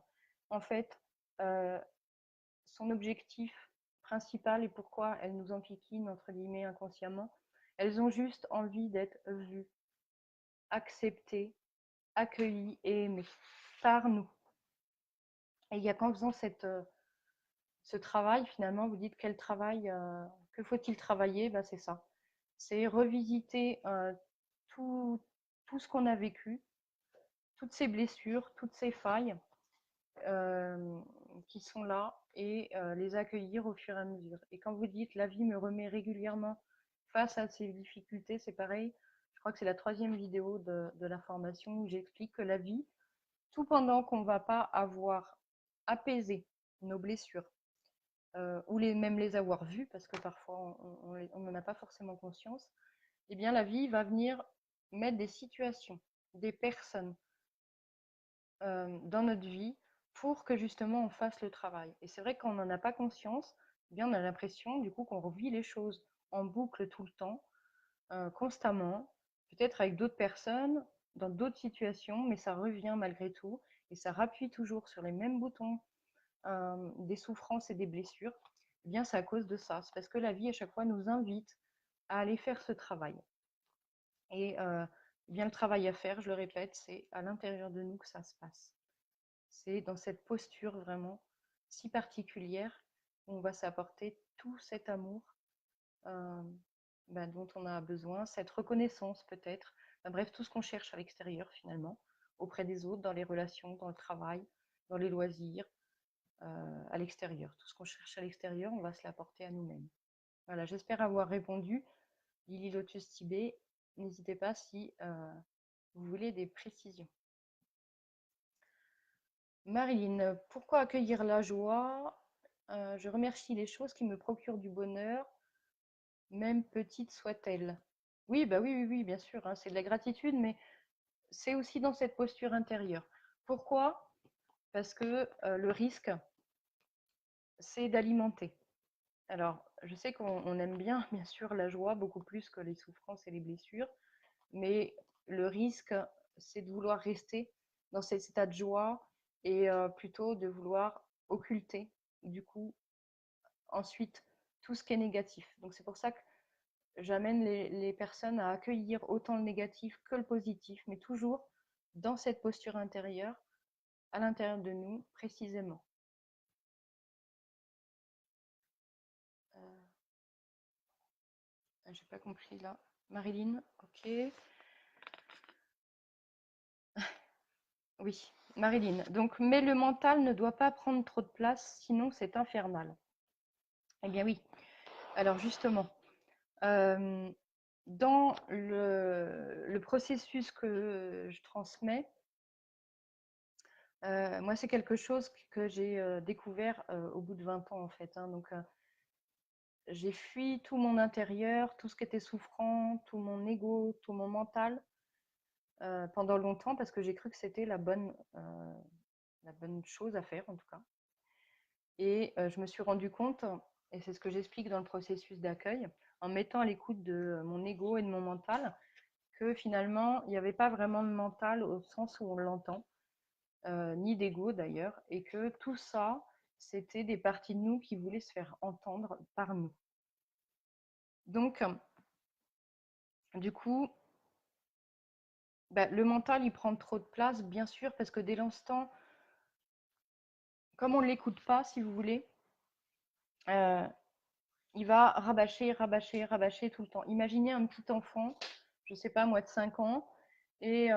en fait, son objectif principal et pourquoi elles nous enquiquinent, entre guillemets, inconsciemment, elles ont juste envie d'être vues, acceptées, accueillies et aimées par nous. Et il y a qu'en faisant ce travail, finalement, vous dites quel travail, que faut-il travailler? Ben, c'est ça. C'est revisiter tout, tout ce qu'on a vécu, toutes ces blessures, toutes ces failles qui sont là et les accueillir au fur et à mesure. Et quand vous dites la vie me remet régulièrement face à ces difficultés, c'est pareil. Je crois que c'est la 3e vidéo de la formation où j'explique que la vie, tout pendant qu'on ne va pas avoir apaisé nos blessures, ou même les avoir vues, parce que parfois on n'en a pas forcément conscience, eh bien la vie va venir mettre des situations, des personnes dans notre vie pour que justement on fasse le travail. Et c'est vrai qu'on n'en a pas conscience, eh bien on a l'impression du coup qu'on revit les choses en boucle tout le temps, constamment, peut-être avec d'autres personnes, dans d'autres situations, mais ça revient malgré tout et ça rappuie toujours sur les mêmes boutons des souffrances et des blessures. Eh bien c'est à cause de ça, c'est parce que la vie à chaque fois nous invite à aller faire ce travail. Et eh bien le travail à faire, je le répète, c'est à l'intérieur de nous que ça se passe. C'est dans cette posture vraiment si particulière où on va s'apporter tout cet amour dont on a besoin, cette reconnaissance peut-être, bref, tout ce qu'on cherche à l'extérieur finalement, auprès des autres, dans les relations, dans le travail, dans les loisirs, à l'extérieur. Tout ce qu'on cherche à l'extérieur, on va se l'apporter à nous-mêmes. Voilà, j'espère avoir répondu. Lily Lotus Tibet, n'hésitez pas si vous voulez des précisions. Marilyn, pourquoi accueillir la joie? Je remercie les choses qui me procurent du bonheur, même petites soient-elles. Oui, bah oui, oui, oui, bien sûr, hein, c'est de la gratitude, mais c'est aussi dans cette posture intérieure. Pourquoi? Parce que le risque, c'est d'alimenter. Alors, je sais qu'on aime bien, bien sûr, la joie, beaucoup plus que les souffrances et les blessures, mais le risque, c'est de vouloir rester dans cet état de joie et plutôt de vouloir occulter, du coup, ensuite, tout ce qui est négatif. Donc, c'est pour ça que j'amène les personnes à accueillir autant le négatif que le positif, mais toujours dans cette posture intérieure, à l'intérieur de nous, précisément. J'ai pas compris là. Marilyn, ok. Oui, Marilyn. Donc, mais le mental ne doit pas prendre trop de place, sinon c'est infernal. Eh bien oui. Alors justement, dans le processus que je transmets, moi c'est quelque chose que j'ai découvert au bout de 20 ans en fait. Hein. Donc j'ai fui tout mon intérieur, tout ce qui était souffrant, tout mon ego, tout mon mental pendant longtemps parce que j'ai cru que c'était la bonne chose à faire en tout cas. Et je me suis rendu compte, et c'est ce que j'explique dans le processus d'accueil, en mettant à l'écoute de mon ego et de mon mental, que finalement, il n'y avait pas vraiment de mental au sens où on l'entend, ni d'ego d'ailleurs, et que tout ça, c'était des parties de nous qui voulaient se faire entendre par nous. Donc, du coup, le mental, il prend trop de place, bien sûr, parce que dès l'instant, comme on ne l'écoute pas, si vous voulez, il va rabâcher, rabâcher, rabâcher tout le temps. Imaginez un petit enfant, je ne sais pas moi, de 5 ans, et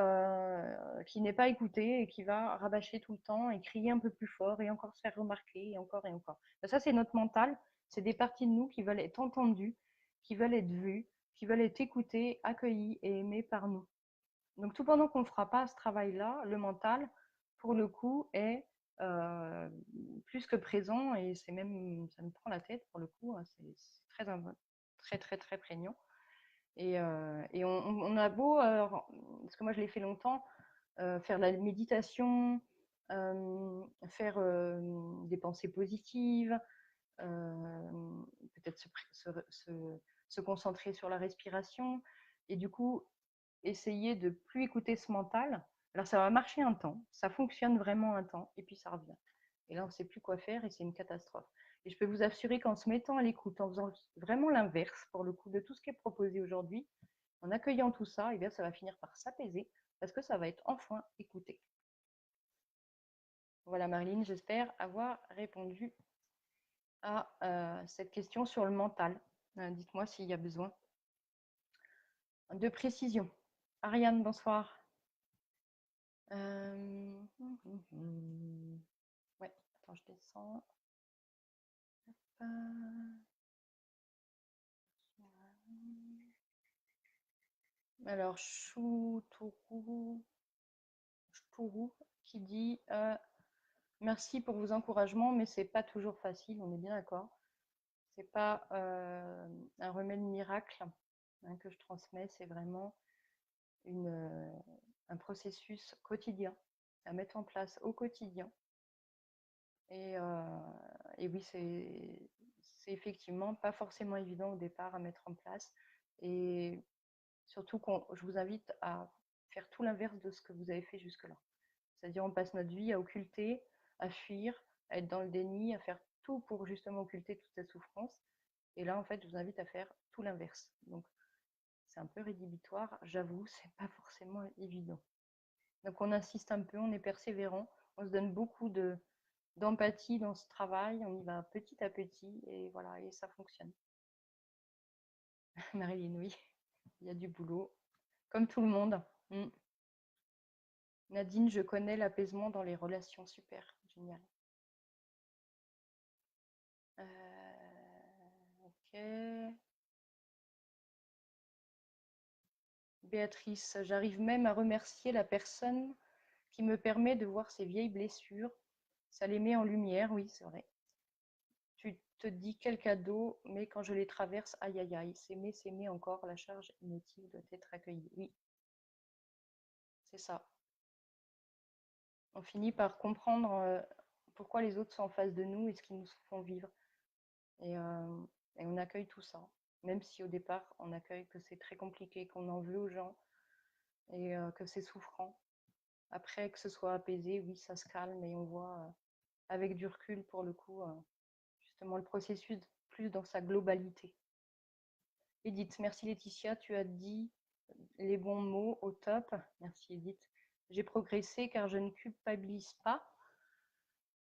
qui n'est pas écouté et qui va rabâcher tout le temps et crier un peu plus fort et encore se faire remarquer et encore et encore. Ça, c'est notre mental. C'est des parties de nous qui veulent être entendues, qui veulent être vues, qui veulent être écoutées, accueillies et aimées par nous. Donc, tout pendant qu'on ne fera pas ce travail-là, le mental, pour le coup, est plus que présent et c'est même, ça nous prend la tête pour le coup, hein, c'est très, très, très, très prégnant. Et on a beau, parce que moi je l'ai fait longtemps, faire la méditation, faire des pensées positives, peut-être se concentrer sur la respiration et du coup essayer de plus écouter ce mental. Alors ça va marcher un temps, ça fonctionne vraiment un temps et puis ça revient. Et là on ne sait plus quoi faire et c'est une catastrophe. Et je peux vous assurer qu'en se mettant à l'écoute, en faisant vraiment l'inverse pour le coup de tout ce qui est proposé aujourd'hui, en accueillant tout ça, et bien ça va finir par s'apaiser parce que ça va être enfin écouté. Voilà Marilyn, j'espère avoir répondu à cette question sur le mental. Dites-moi s'il y a besoin de précision. Ariane, bonsoir. Ouais, attends, je descends. Alors, Choutourou qui dit merci pour vos encouragements, mais c'est pas toujours facile, on est bien d'accord. C'est pas un remède miracle que je transmets, c'est vraiment un processus quotidien à mettre en place au quotidien. Et oui, c'est effectivement pas forcément évident au départ à mettre en place. Et surtout, je vous invite à faire tout l'inverse de ce que vous avez fait jusque-là. C'est-à-dire, on passe notre vie à occulter, à fuir, à être dans le déni, à faire tout pour justement occulter toute cette souffrance. Et là, en fait, je vous invite à faire tout l'inverse. Donc, c'est un peu rédhibitoire, j'avoue, c'est pas forcément évident. Donc, on insiste un peu, on est persévérant, on se donne beaucoup d'empathie dans ce travail, on y va petit à petit et voilà, et ça fonctionne. Marilyn, oui, il y a du boulot, comme tout le monde. Nadine, je connais l'apaisement dans les relations, super, génial. Ok. Béatrice, j'arrive même à remercier la personne qui me permet de voir ces vieilles blessures. Ça les met en lumière, oui, c'est vrai. Tu te dis quel cadeau, mais quand je les traverse, aïe aïe aïe, s'aimer encore, la charge inutile doit être accueillie. Oui, c'est ça. On finit par comprendre pourquoi les autres sont en face de nous et ce qu'ils nous font vivre. Et on accueille tout ça, même si au départ, on accueille que c'est très compliqué, qu'on en veut aux gens et que c'est souffrant. Après, que ce soit apaisé, oui, ça se calme et on voit avec du recul, pour le coup, justement le processus plus dans sa globalité. Edith, merci Laetitia, tu as dit les bons mots au top. Merci Edith. J'ai progressé car je ne culpabilise pas.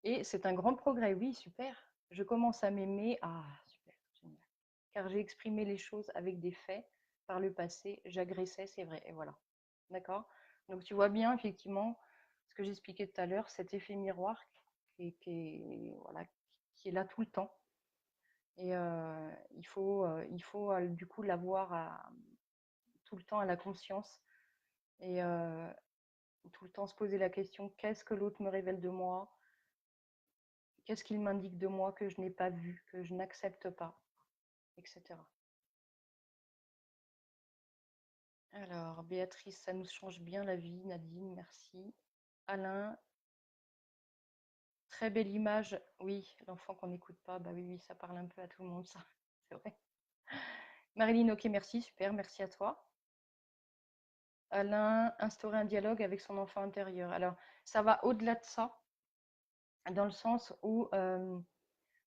Et c'est un grand progrès, oui, super. Je commence à m'aimer. Ah, super, génial. Car j'ai exprimé les choses avec des faits. Par le passé, j'agressais, c'est vrai. Et voilà. D'accord. Donc tu vois bien, effectivement, ce que j'expliquais tout à l'heure, cet effet miroir voilà, qui est là tout le temps. Et il faut du coup l'avoir tout le temps à la conscience et tout le temps se poser la question, qu'est-ce que l'autre me révèle de moi? Qu'est-ce qu'il m'indique de moi que je n'ai pas vu, que je n'accepte pas, etc. Alors, Béatrice, ça nous change bien la vie. Nadine, merci. Alain, très belle image. Oui, l'enfant qu'on n'écoute pas, bah oui, ça parle un peu à tout le monde, ça, c'est vrai. Marilyn, ok, merci, super, merci à toi. Alain, instaurer un dialogue avec son enfant intérieur. Alors, ça va au-delà de ça, dans le sens où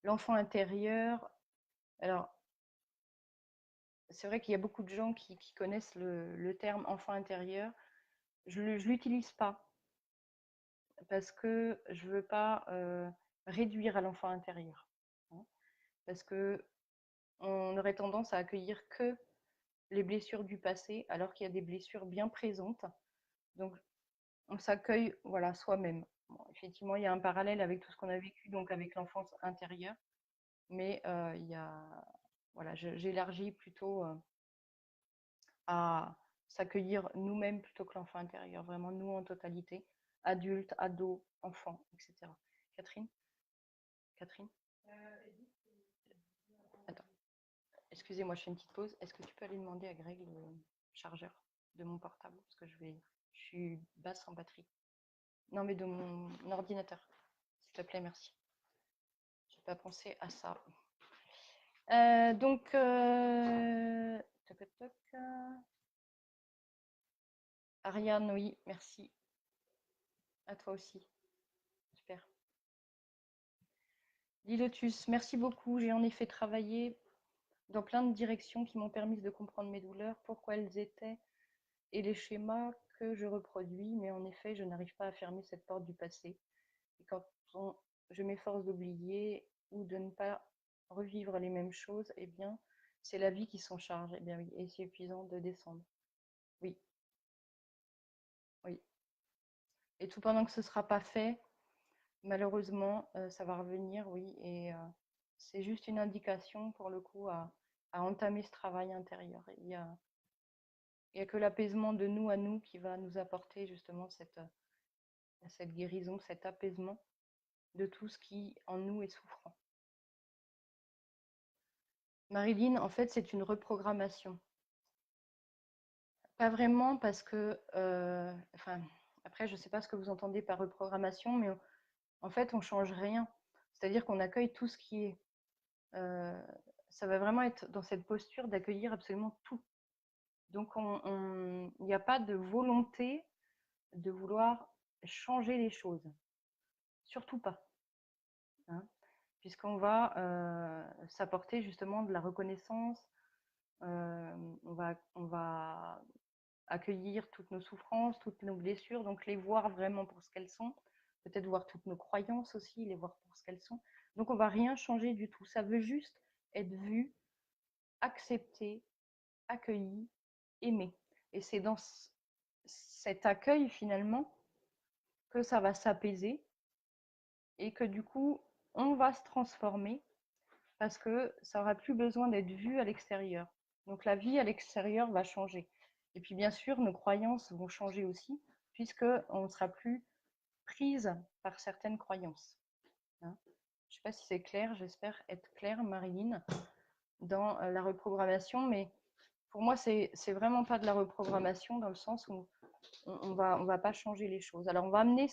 l'enfant intérieur, alors, c'est vrai qu'il y a beaucoup de gens qui connaissent le terme enfant intérieur. Je ne l'utilise pas parce que je ne veux pas réduire à l'enfant intérieur. Hein, parce qu'on aurait tendance à accueillir que les blessures du passé, alors qu'il y a des blessures bien présentes. Donc, on s'accueille voilà, soi-même. Bon, effectivement, il y a un parallèle avec tout ce qu'on a vécu, donc avec l'enfance intérieure. Mais il y a, voilà, j'élargis plutôt à s'accueillir nous-mêmes plutôt que l'enfant intérieur. Vraiment, nous en totalité, adultes, ados, enfants, etc. Catherine Catherine Attends, excusez-moi, je fais une petite pause. Est-ce que tu peux aller demander à Greg le chargeur de mon portable? Parce que je suis basse en batterie. Non, mais de mon ordinateur. S'il te plaît, merci. pas pensé à ça. Donc, toc, toc, Ariane, oui, merci. À toi aussi. Super. Lilotus, merci beaucoup. J'ai en effet travaillé dans plein de directions qui m'ont permis de comprendre mes douleurs, pourquoi elles étaient et les schémas que je reproduis. Mais en effet, je n'arrive pas à fermer cette porte du passé. Et quand je m'efforce d'oublier ou de ne pas revivre les mêmes choses, eh bien, c'est la vie qui s'en charge. Eh bien oui, et c'est épuisant de descendre. Oui, oui. Et tout pendant que ce ne sera pas fait, malheureusement, ça va revenir, oui. Et c'est juste une indication, pour le coup, à entamer ce travail intérieur. Il n'y a que l'apaisement de nous à nous qui va nous apporter justement cette guérison, cet apaisement de tout ce qui en nous est souffrant. Marilyn, en fait, c'est une reprogrammation. Pas vraiment parce que, enfin, après, je ne sais pas ce que vous entendez par reprogrammation, mais en fait, on ne change rien. C'est-à-dire qu'on accueille tout ce qui est. Ça va vraiment être dans cette posture d'accueillir absolument tout. Donc, il n'y a pas de volonté de vouloir changer les choses. Surtout pas. Hein, puisqu'on va s'apporter justement de la reconnaissance. On va accueillir toutes nos souffrances, toutes nos blessures, donc les voir vraiment pour ce qu'elles sont, peut-être voir toutes nos croyances aussi, les voir pour ce qu'elles sont. Donc on ne va rien changer du tout, ça veut juste être vu, accepté, accueilli, aimé. Et c'est dans cet accueil finalement que ça va s'apaiser et que du coup on va se transformer parce que ça n'aura plus besoin d'être vu à l'extérieur. Donc la vie à l'extérieur va changer. Et puis bien sûr, nos croyances vont changer aussi, puisqu'on ne sera plus prise par certaines croyances. Hein, je ne sais pas si c'est clair, j'espère être claire, Marilyn, dans la reprogrammation, mais pour moi, c'est vraiment pas de la reprogrammation dans le sens où on va pas changer les choses. Alors, on va amener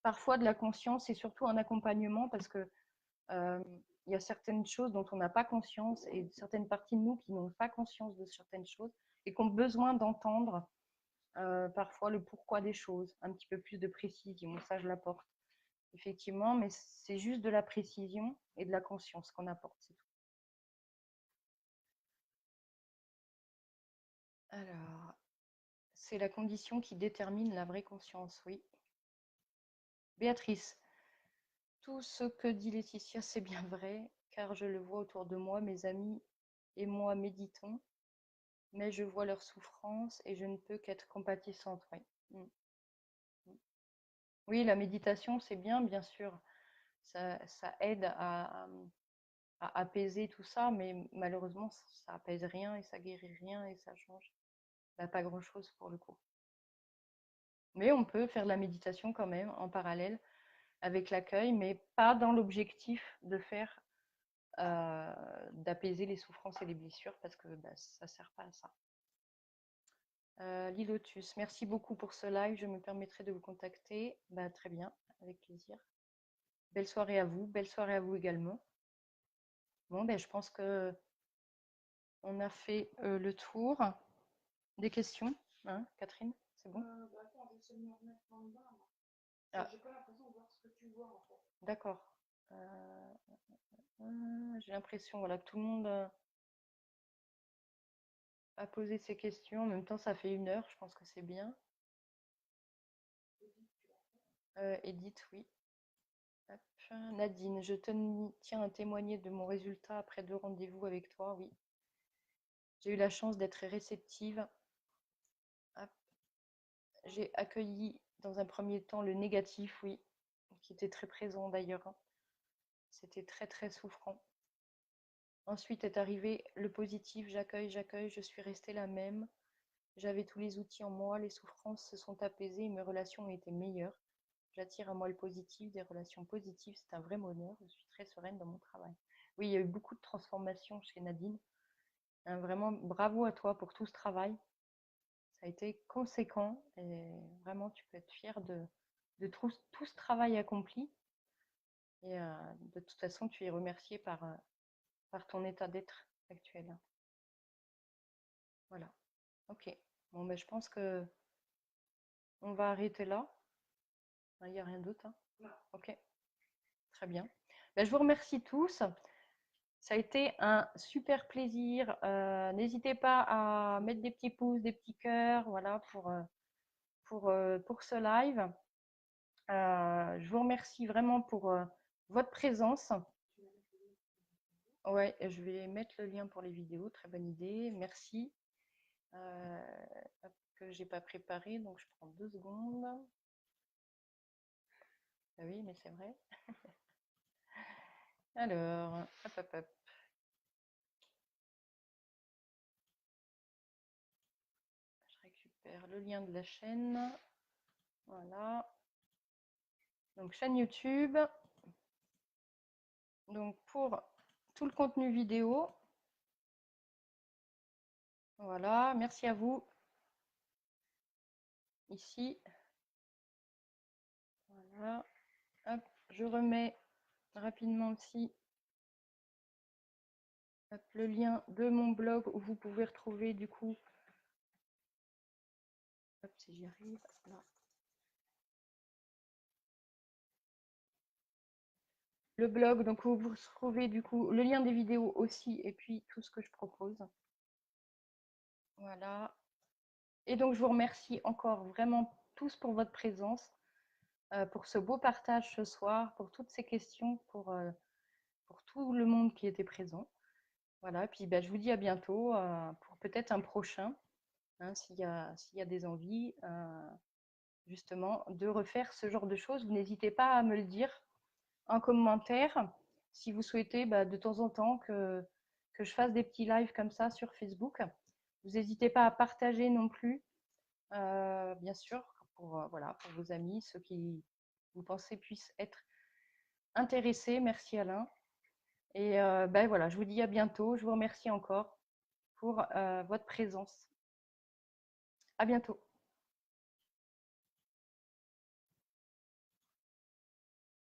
parfois de la conscience et surtout un accompagnement parce que il y a certaines choses dont on n'a pas conscience et certaines parties de nous qui n'ont pas conscience de certaines choses et qui ont besoin d'entendre parfois le pourquoi des choses, un petit peu plus de précision. Ça, je l'apporte effectivement, mais c'est juste de la précision et de la conscience qu'on apporte, c'est tout. Alors, c'est la condition qui détermine la vraie conscience, oui. Béatrice, tout ce que dit Laetitia, c'est bien vrai, car je le vois autour de moi, mes amis et moi méditons, mais je vois leur souffrance et je ne peux qu'être compatissante. Oui. Oui, la méditation, c'est bien sûr. Ça aide à apaiser tout ça, mais malheureusement, ça apaise rien et ça guérit rien et ça change pas grand-chose pour le coup. Mais on peut faire de la méditation quand même en parallèle avec l'accueil, mais pas dans l'objectif de faire d'apaiser les souffrances et les blessures parce que ça ne sert pas à ça. Lilotus, merci beaucoup pour ce live. Je me permettrai de vous contacter. Très bien, avec plaisir. Belle soirée à vous également. Bon, je pense que on a fait le tour des questions. Hein, Catherine, c'est bon? Attends, j'essaie de me remettre dans le bas. J'ai pas l'impression de voir ce que tu vois en fait. D'accord. J'ai l'impression voilà, que tout le monde a posé ses questions. En même temps, ça fait 1 heure. Je pense que c'est bien. Edith, oui. Hop. Nadine, je tiens à témoigner de mon résultat après 2 rendez-vous avec toi. Oui. J'ai eu la chance d'être réceptive. Hop. J'ai accueilli dans un premier temps le négatif, oui, qui était très présent d'ailleurs. C'était très très souffrant. Ensuite est arrivé le positif, j'accueille, je suis restée la même. J'avais tous les outils en moi, les souffrances se sont apaisées et mes relations ont été meilleures. J'attire à moi le positif, des relations positives, c'est un vrai bonheur. Je suis très sereine dans mon travail. Oui, il y a eu beaucoup de transformations chez Nadine. Vraiment, bravo à toi pour tout ce travail. Ça a été conséquent et vraiment, tu peux être fière de tout ce travail accompli. Et de toute façon, tu es remercié par ton état d'être actuel. Voilà. Ok. Bon, ben, je pense que on va arrêter là. Il n'y a rien d'autre, hein? Ok. Très bien. Ben, je vous remercie tous. Ça a été un super plaisir. N'hésitez pas à mettre des petits pouces, des petits cœurs, voilà, pour ce live. Je vous remercie vraiment pour votre présence. Ouais, je vais mettre le lien pour les vidéos. Très bonne idée. Merci. Que j'ai pas préparé, donc je prends 2 secondes. Ah oui, mais c'est vrai. Alors, hop, hop, hop. Je récupère le lien de la chaîne. Voilà. Donc, chaîne YouTube. Donc, pour tout le contenu vidéo. Voilà, merci à vous. Ici. Voilà. Hop, je remets rapidement aussi hop, le lien de mon blog où vous pouvez retrouver du coup. Hop, si j'y arrive. Là. Le blog, donc où vous retrouvez du coup le lien des vidéos aussi et puis tout ce que je propose. Voilà. Et donc, je vous remercie encore vraiment tous pour votre présence, pour ce beau partage ce soir, pour toutes ces questions, pour tout le monde qui était présent. Voilà, puis bah, je vous dis à bientôt pour peut-être un prochain, hein, s'il y a des envies, justement, de refaire ce genre de choses. Vous n'hésitez pas à me le dire en commentaire si vous souhaitez bah, de temps en temps que je fasse des petits lives comme ça sur Facebook. Vous n'hésitez pas à partager non plus. Bien sûr, voilà, pour vos amis, ceux qui vous pensez puissent être intéressés. Merci Alain. Et ben voilà, je vous dis à bientôt. Je vous remercie encore pour votre présence. À bientôt.